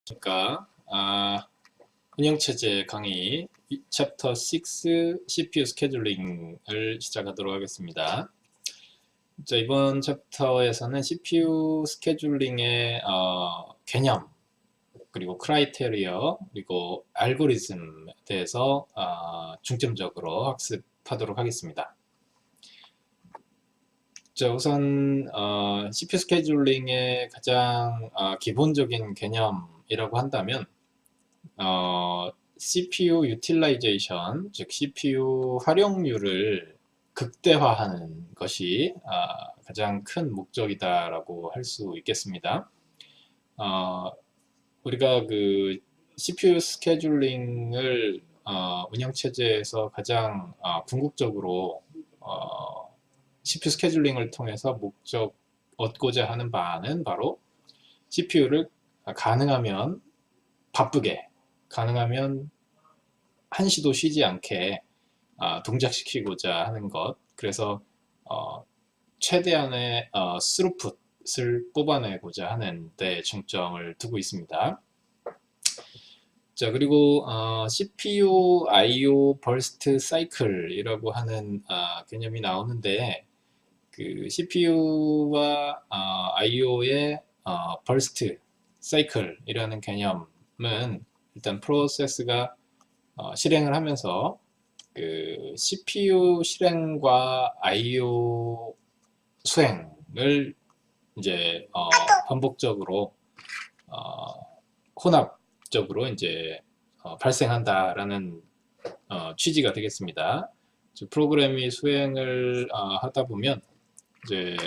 그러니까 운영체제 강의 챕터 6 CPU 스케줄링을 시작하도록 하겠습니다. 자, 이번 챕터에서는 CPU 스케줄링의 개념, 그리고 크라이테리어, 그리고 알고리즘에 대해서 중점적으로 학습하도록 하겠습니다. 자, 우선 CPU 스케줄링의 가장 기본적인 개념이라고 한다면 CPU 유틸라이제이션, 즉 CPU 활용률을 극대화하는 것이 가장 큰 목적이다라고 할 수 있겠습니다. 우리가 그 CPU 스케줄링을 운영체제에서 가장 궁극적으로 CPU 스케줄링을 통해서 얻고자 하는 바는 바로 CPU를 가능하면 바쁘게, 가능하면 한시도 쉬지 않게 동작시키고자 하는 것. 그래서 최대한의 스루풋을 뽑아내고자 하는 데 중점을 두고 있습니다. 자, 그리고 CPU I/O 버스트 사이클이라고 하는 개념이 나오는데, 그 CPU와 I/O의 버스트 사이클이라는 개념은 일단 프로세스가 실행을 하면서 그 CPU 실행과 I/O 수행을 이제 반복적으로 혼합적으로 이제 발생한다라는 취지가 되겠습니다. 프로그램이 수행을 하다 보면 이제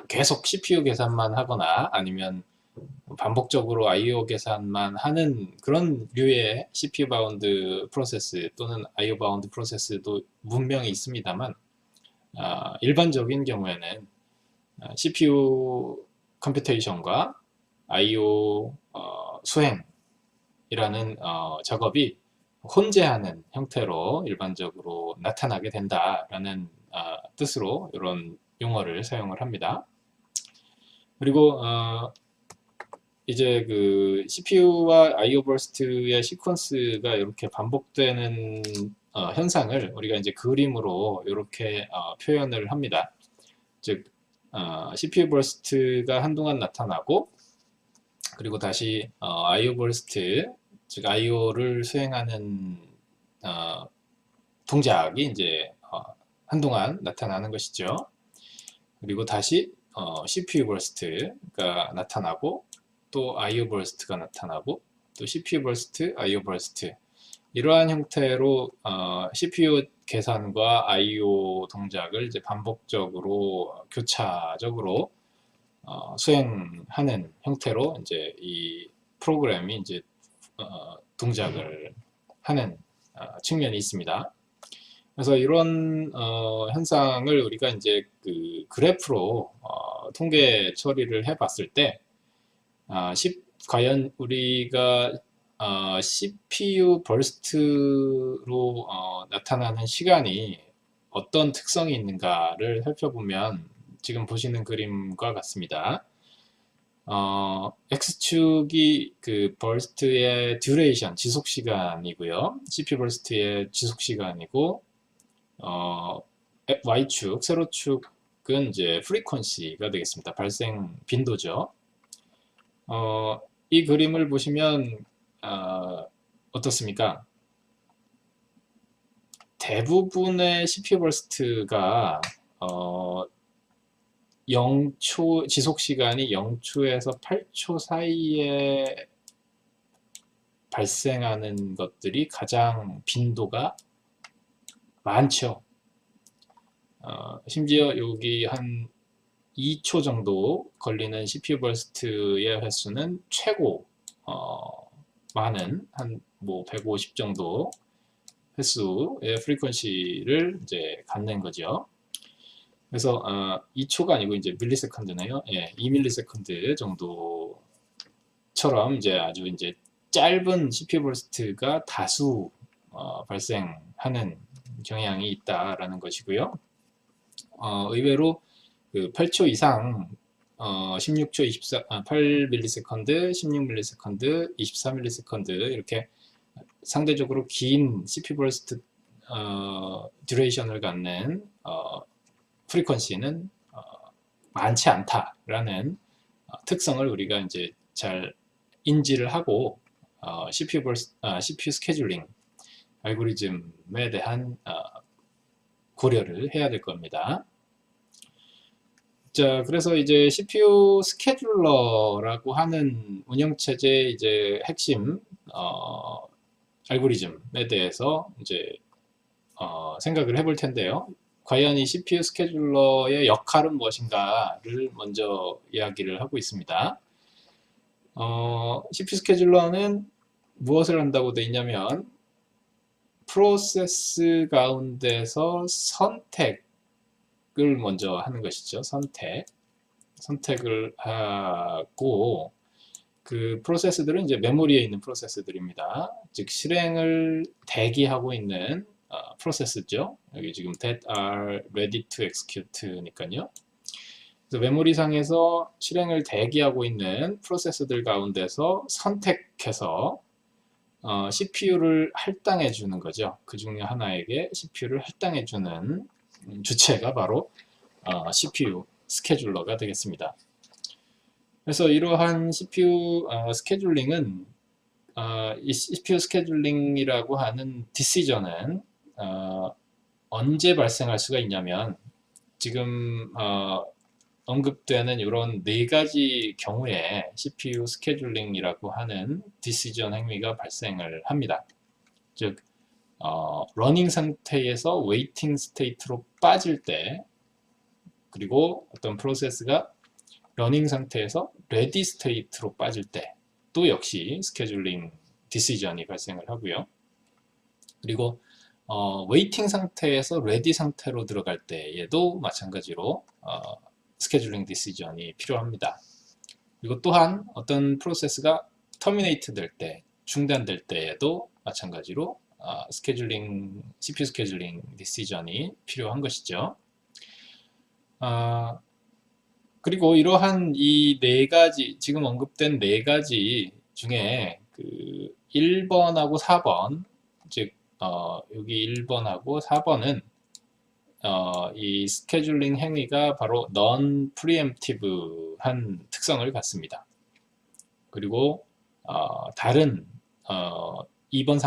계속 CPU 계산만 하거나 아니면 반복적으로 I/O 계산만 하는 그런 류의 CPU 바운드 프로세스 또는 I/O 바운드 프로세스도 분명히 있습니다만, 일반적인 경우에는 CPU 컴퓨테이션과 I/O 수행이라는 작업이 혼재하는 형태로 일반적으로 나타나게 된다라는 뜻으로 이런 용어를 사용을 합니다. 그리고 이제 그 CPU와 I/O 버스트의 시퀀스가 이렇게 반복되는 현상을 우리가 이제 그림으로 이렇게 표현을 합니다. 즉 CPU 버스트가 한동안 나타나고, 그리고 다시 I/O 버스트, 즉 I/O를 수행하는 동작이 이제 한동안 나타나는 것이죠. 그리고 다시 CPU 버스트가 나타나고, 또 I/O 버스트가 나타나고, 또 CPU 버스트, I/O 버스트, 이러한 형태로 CPU 계산과 I/O 동작을 이제 반복적으로 교차적으로 수행하는 형태로 이제 이 프로그램이 이제 동작을 하는 측면이 있습니다. 그래서 이런 현상을 우리가 이제 그 그래프로 통계 처리를 해봤을 때, 과연 우리가 CPU 버스트로 나타나는 시간이 어떤 특성이 있는가를 살펴보면 지금 보시는 그림과 같습니다. X축이 그 버스트의 듀레이션, 지속시간이고요. CPU 버스트의 지속시간이고, Y축, 세로축은 이제 프리퀀시가 되겠습니다. 발생 빈도죠. 이 그림을 보시면 어떻습니까? 대부분의 CPU 버스트가 0초, 지속시간이 0초에서 8초 사이에 발생하는 것들이 가장 빈도가 많죠. 심지어 여기 한 2초 정도 걸리는 CPU 버스트의 횟수는 최고 많은 한 뭐 150 정도 횟수의 프리퀀시를 이제 갖는 거죠. 그래서 2초가 아니고 이제 밀리세컨드네요. 예, 2밀리세컨드 정도처럼 이제 아주 이제 짧은 CPU 버스트가 다수 발생하는 경향이 있다라는 것이고요. 의외로 그 8초 이상 16초 8ms, 16ms, 24ms 이렇게 상대적으로 긴 CPU 버스트 듀레이션을 갖는 프리퀀시는 많지 않다라는 특성을 우리가 이제 잘 인지를 하고 CPU 스케줄링 알고리즘에 대한 고려를 해야 될 겁니다. 자, 그래서 이제 CPU 스케줄러라고 하는 운영체제 이제 핵심 알고리즘에 대해서 이제 생각을 해볼 텐데요. 과연 이 CPU 스케줄러의 역할은 무엇인가를 먼저 이야기를 하고 있습니다. CPU 스케줄러는 무엇을 한다고 되어 있냐면 프로세스 가운데서 선택을 먼저 하는 것이죠. 선택을 하고 그 프로세스들은 이제 메모리에 있는 프로세스들입니다. 즉 실행을 대기하고 있는 프로세스죠. 여기 지금 that are ready to execute니까요. 그래서 메모리 상에서 실행을 대기하고 있는 프로세스들 가운데서 선택해서 CPU를 할당해 주는 거죠. 그 중에 하나에게 CPU를 할당해 주는 주체가 바로 CPU 스케줄러가 되겠습니다. 그래서 이러한 CPU 스케줄링은 이 CPU 스케줄링이라고 하는 디시전은 언제 발생할 수가 있냐면 지금 언급되는 이런 네 가지 경우에 CPU 스케줄링이라고 하는 디시전 행위가 발생을 합니다. 즉 러닝 상태에서 웨이팅 스테이트로 빠질 때, 그리고 어떤 프로세스가 러닝 상태에서 레디 스테이트로 빠질 때 또 역시 스케줄링 디시전이 발생을 하고요. 그리고 웨이팅 상태에서 레디 상태로 들어갈 때에도 마찬가지로 스케줄링 디시전이 필요합니다. 그리고 또한 어떤 프로세스가 터미네이트 될 때, 중단될 때에도 마찬가지로 CPU 스케줄링 디시전이 필요한 것이죠. 그리고 이러한 이 네 가지, 지금 언급된 네 가지 중에 그 1번하고 4번, 즉 여기 1번하고 4번은 이 스케줄링 행위가 바로 non preemptive한 특성을 갖습니다. 그리고 다른 2번,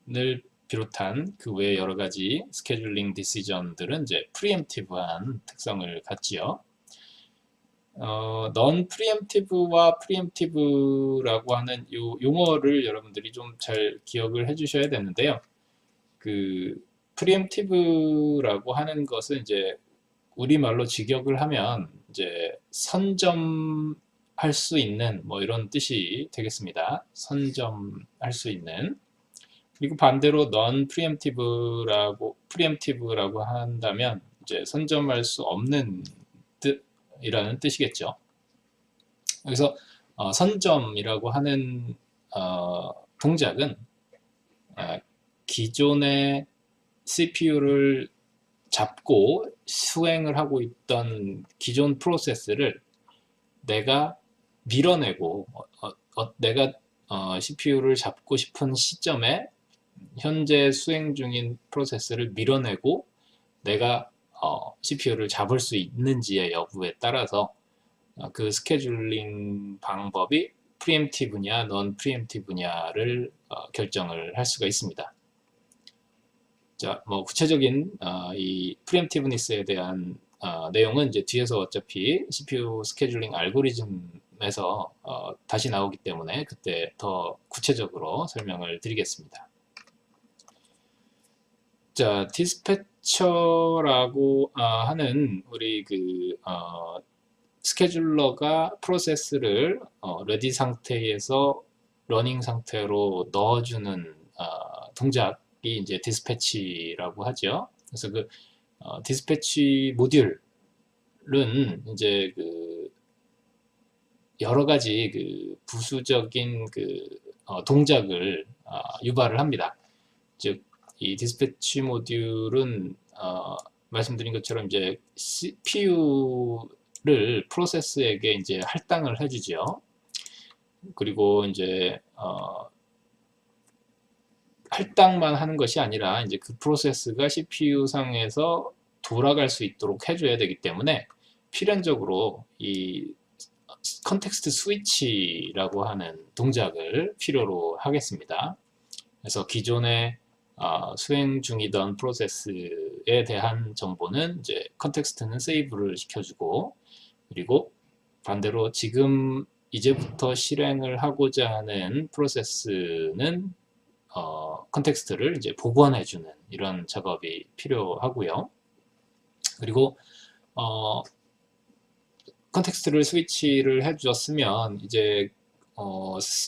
3번을 비롯한 그 외 여러 가지 스케줄링 디시전들은 이제 preemptive한 특성을 갖지요. non preemptive와 preemptive라고 하는 요 용어를 여러분들이 좀 잘 기억을 해주셔야 되는데요. 그 preemptive라고 하는 것은 이제 우리말로 직역을 하면 이제 선점할 수 있는 뭐 이런 뜻이 되겠습니다. 선점할 수 있는. 그리고 반대로 non preemptive라고 한다면 이제 선점할 수 없는 뜻이라는 뜻이겠죠. 그래서 선점이라고 하는 동작은 기존의 CPU를 잡고 수행을 하고 있던 기존 프로세스를 내가 밀어내고 내가 CPU를 잡고 싶은 시점에 현재 수행 중인 프로세스를 밀어내고 내가 CPU를 잡을 수 있는지의 여부에 따라서 그 스케줄링 방법이 프리엠티브냐 non 프리엠티브냐를 결정을 할 수가 있습니다. 자, 뭐 구체적인 이 프리엠티브니스에 대한 내용은 이제 뒤에서 어차피 CPU 스케줄링 알고리즘에서 다시 나오기 때문에 그때 더 구체적으로 설명을 드리겠습니다. 자, 디스패처라고 하는 우리 그 스케줄러가 프로세스를 레디 상태에서 러닝 상태로 넣어주는 동작이 이제 디스패치라고 하죠. 그래서 그 디스패치 모듈은 이제 그 여러 가지 그 부수적인 그 동작을 유발을 합니다. 즉, 이 디스패치 모듈은 말씀드린 것처럼 이제 CPU 프로세스에게 이제 할당을 해주죠. 그리고 이제 할당만 하는 것이 아니라 이제 그 프로세스가 CPU 상에서 돌아갈 수 있도록 해줘야 되기 때문에 필연적으로 이 컨텍스트 스위치라고 하는 동작을 필요로 하겠습니다. 그래서 기존에 수행 중이던 프로세스에 대한 정보는 이제 컨텍스트는 세이브를 시켜주고, 그리고 반대로 지금 이제부터 실행을 하고자 하는 프로세스는 컨텍스트를 이제 복원해주는 이런 작업이 필요하고요. 그리고 컨텍스트를 스위치를 해주었으면 이제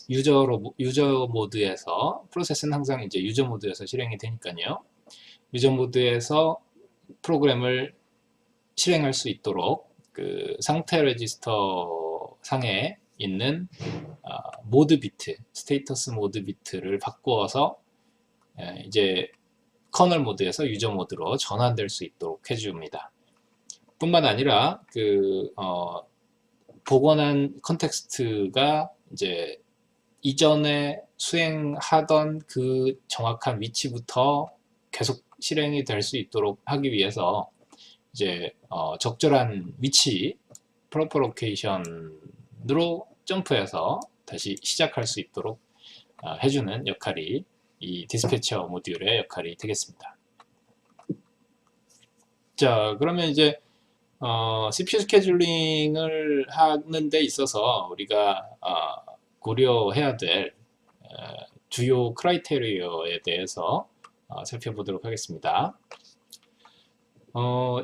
유저 모드에서 프로세스는 항상 이제 유저 모드에서 실행이 되니까요. 유저 모드에서 프로그램을 실행할 수 있도록 그 상태 레지스터 상에 있는 모드 비트, 스테이터스 모드 비트를 바꾸어서 이제 커널 모드에서 유저 모드로 전환될 수 있도록 해줍니다. 뿐만 아니라 그 복원한 컨텍스트가 이제 이전에 수행하던 그 정확한 위치부터 계속 실행이 될 수 있도록 하기 위해서 이제 적절한 위치 프로퍼 로케이션으로 점프해서 다시 시작할 수 있도록 해주는 역할이 이 디스패처 모듈의 역할이 되겠습니다. 자, 그러면 이제 CPU 스케줄링을 하는 데 있어서 우리가 고려해야 될 주요 크라이테리어에 대해서 살펴보도록 하겠습니다.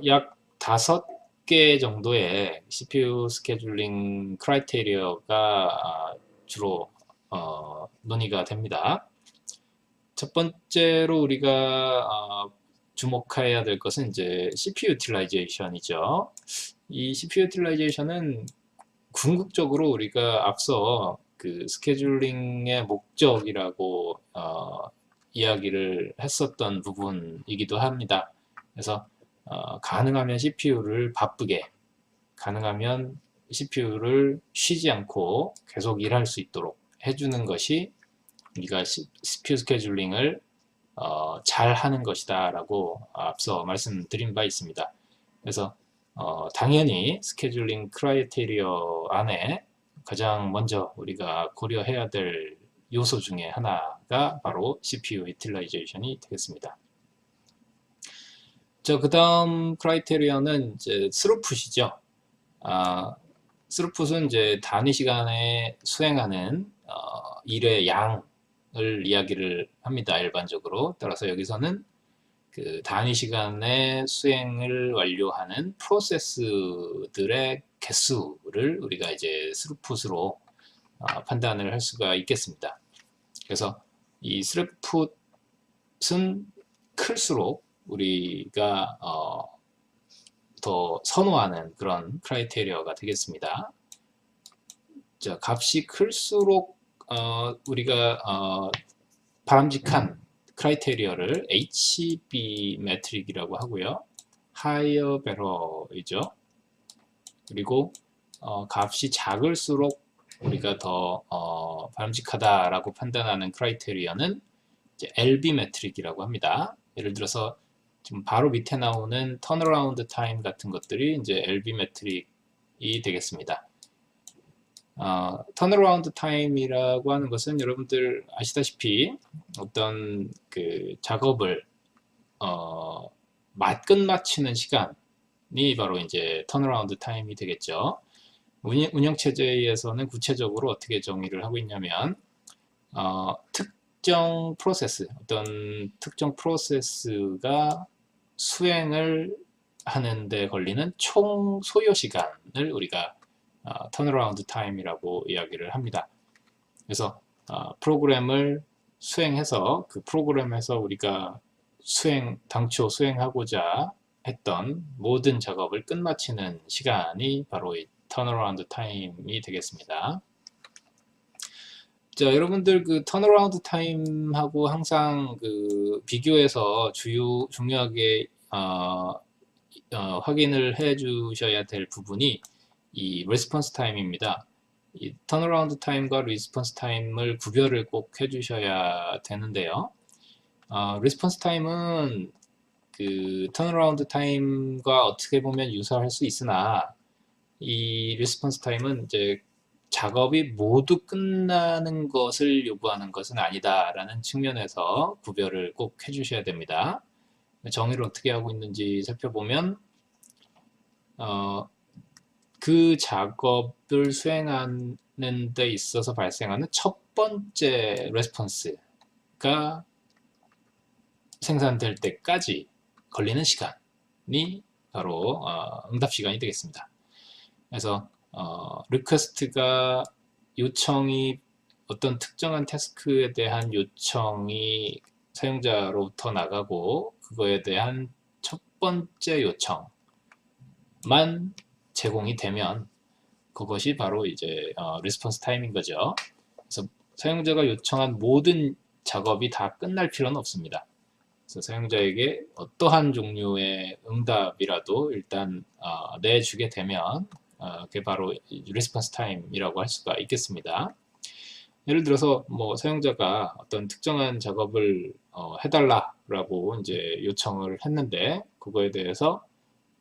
약 5개 정도의 CPU 스케줄링 크라이테리어가 주로 논의가 됩니다. 첫 번째로 우리가 주목해야 될 것은 이제 CPU 유틸라이제이션이죠. 이 CPU 유틸라이제이션은 궁극적으로 우리가 앞서 그 스케줄링의 목적이라고 이야기를 했었던 부분이기도 합니다. 그래서 가능하면 CPU를 바쁘게, 가능하면 CPU를 쉬지 않고 계속 일할 수 있도록 해주는 것이 우리가 CPU 스케줄링을 잘 하는 것이다 라고 앞서 말씀드린 바 있습니다. 그래서 당연히 스케줄링 크라이테리어 안에 가장 먼저 우리가 고려해야 될 요소 중에 하나가 바로 CPU 유틸라이제이션이 되겠습니다. 자, 그 다음 크라이테리어는 이제 스루풋이죠. 스루풋은 이제 단위 시간에 수행하는 일의 양을 이야기를 합니다. 일반적으로. 따라서 여기서는 그 단위 시간에 수행을 완료하는 프로세스들의 개수를 우리가 이제 스루풋으로 판단을 할 수가 있겠습니다. 그래서 이 스루풋은 클수록 우리가 더 선호하는 그런 크라이테리어가 되겠습니다. 자, 값이 클수록 우리가 바람직한 크라이테리어를 HB 매트릭이라고 하고요. higher better이죠. 그리고 값이 작을수록 우리가 더 바람직하다라고 판단하는 크라이테리어는 이제 LB 매트릭이라고 합니다. 예를 들어서 지금 바로 밑에 나오는 턴어라운드 타임 같은 것들이 이제 LB 매트릭이 되겠습니다. 턴어라운드 타임이라고 하는 것은 여러분들 아시다시피 어떤 그 작업을 끝마치는 시간이 바로 이제 턴어라운드 타임이 되겠죠. 운영체제에서는 구체적으로 어떻게 정의를 하고 있냐면 특정 프로세스, 어떤 특정 프로세스가 수행을 하는데 걸리는 총 소요 시간을 우리가 턴어라운드 타임이라고 이야기를 합니다. 그래서 프로그램을 수행해서 그 프로그램에서 우리가 당초 수행하고자 했던 모든 작업을 끝마치는 시간이 바로 이 턴어라운드 타임이 되겠습니다. 자, 여러분들 그 턴어라운드 타임하고 항상 그 비교해서 중요하게 확인을 해 주셔야 될 부분이 이 레스폰스 타임입니다. 이 턴어라운드 타임과 리스폰스 타임을 구별을 꼭 해주셔야 되는데요. 리스폰스 타임은 그 턴어라운드 타임과 어떻게 보면 유사할 수 있으나 이 리스폰스 타임은 이제 작업이 모두 끝나는 것을 요구하는 것은 아니다라는 측면에서 구별을 꼭 해주셔야 됩니다. 정의를 어떻게 하고 있는지 살펴보면 그 작업을 수행하는 데 있어서 발생하는 첫 번째 레스폰스가 생산될 때까지 걸리는 시간이 바로 응답 시간이 되겠습니다. 그래서 리퀘스트가 요청이 어떤 특정한 태스크에 대한 요청이 사용자로부터 나가고 그거에 대한 첫 번째 요청만 제공이 되면 그것이 바로 이제 리스폰스 타임인 거죠. 그래서 사용자가 요청한 모든 작업이 다 끝날 필요는 없습니다. 그래서 사용자에게 어떠한 종류의 응답이라도 일단 내주게 되면 그게 바로 리스폰스 타임이라고 할 수가 있겠습니다. 예를 들어서 뭐 사용자가 어떤 특정한 작업을 해달라라고 이제 요청을 했는데 그거에 대해서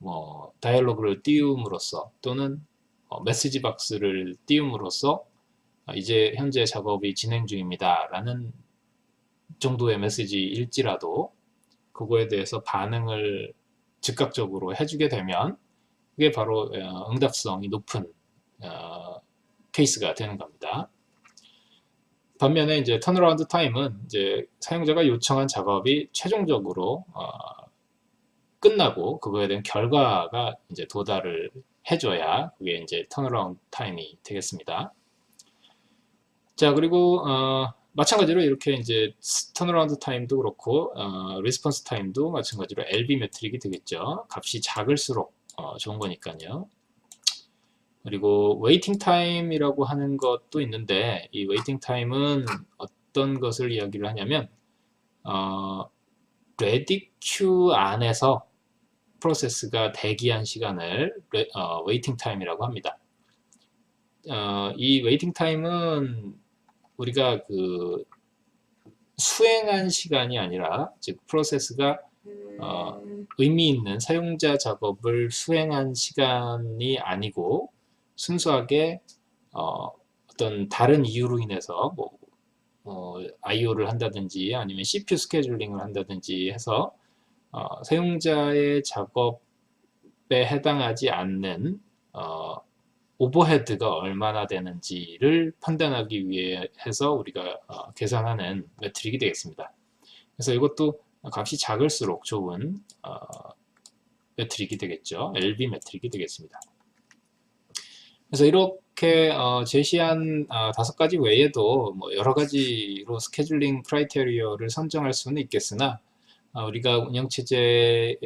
뭐 다이얼로그를 띄움으로써 또는 메시지 박스를 띄움으로써 이제 현재 작업이 진행 중입니다 라는 정도의 메시지일지라도 그거에 대해서 반응을 즉각적으로 해주게 되면 그게 바로 응답성이 높은 케이스가 되는 겁니다. 반면에 이제 턴어라운드 타임은 이제 사용자가 요청한 작업이 최종적으로 끝나고 그거에 대한 결과가 이제 도달을 해줘야 그게 이제 턴어라운드 타임이 되겠습니다. 자, 그리고 마찬가지로 이렇게 이제 턴어라운드 타임도 그렇고 리스폰스 타임도 마찬가지로 LB 매트릭이 되겠죠. 값이 작을수록 좋은 거니까요. 그리고 웨이팅 타임이라고 하는 것도 있는데 이 웨이팅 타임은 어떤 것을 이야기를 하냐면 레디 큐 안에서 프로세스가 대기한 시간을 웨이팅 타임이라고 합니다. 이 웨이팅 타임은 우리가 그 수행한 시간이 아니라 즉 프로세스가 의미 있는 사용자 작업을 수행한 시간이 아니고 순수하게 어떤 다른 이유로 인해서 IO를 한다든지 아니면 CPU 스케줄링을 한다든지 해서 사용자의 작업에 해당하지 않는 오버헤드가 얼마나 되는지를 판단하기 위해서 우리가 계산하는 매트릭이 되겠습니다. 그래서 이것도 값이 작을수록 좋은 매트릭이 되겠죠. LB 매트릭이 되겠습니다. 그래서 이렇게 제시한 5가지 외에도 뭐 여러 가지로 스케줄링 크라이테리어를 선정할 수는 있겠으나 우리가 운영체제에서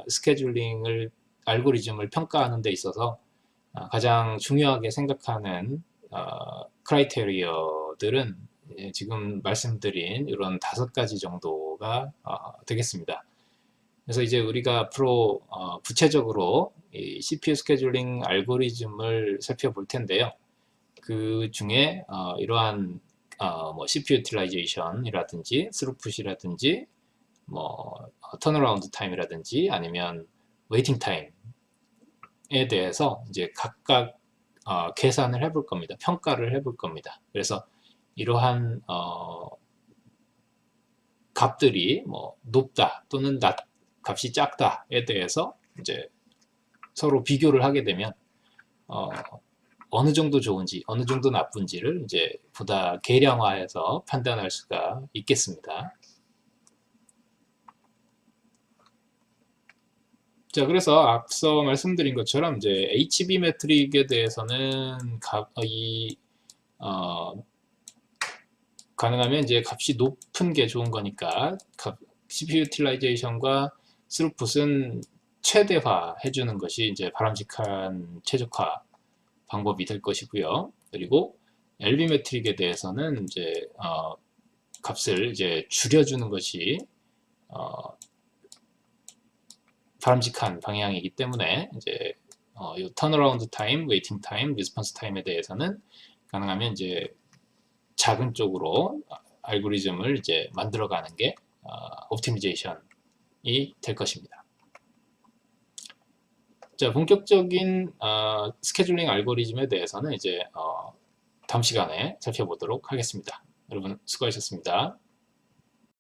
스케줄링을 알고리즘을 평가하는 데 있어서 가장 중요하게 생각하는 크라이테리어들은 지금 말씀드린 이런 5가지 정도가 되겠습니다. 그래서 이제 우리가 앞으로 구체적으로 이 CPU 스케줄링 알고리즘을 살펴볼 텐데요. 그 중에 이러한 뭐 CPU 유틸라이제이션이라든지 스루풋이라든지 뭐 턴어라운드 타임이라든지 아니면 웨이팅 타임에 대해서 이제 각각 계산을 해볼 겁니다. 평가를 해볼 겁니다. 그래서 이러한 값들이 뭐 높다 또는 값이 작다에 대해서 이제 서로 비교를 하게 되면 어느 정도 좋은지 어느 정도 나쁜지를 이제 보다 계량화해서 판단할 수가 있겠습니다. 자, 그래서 앞서 말씀드린 것처럼 이제 HB 매트릭에 대해서는 가능하면 이제 값이 높은 게 좋은 거니까 CPU 유틸라이제이션과 스루풋은 최대화 해주는 것이 이제 바람직한 최적화 방법이 될 것이고요. 그리고 LB 매트릭에 대해서는 이제 값을 이제 줄여주는 것이 바람직한 방향이기 때문에 이제 요 턴어라운드 타임, 웨이팅 타임, 리스폰스 타임에 대해서는 가능하면 이제 작은 쪽으로 알고리즘을 이제 만들어가는 게 옵티미제이션이 될 것입니다. 자, 본격적인 스케줄링 알고리즘에 대해서는 이제 다음 시간에 살펴보도록 하겠습니다. 여러분 수고하셨습니다.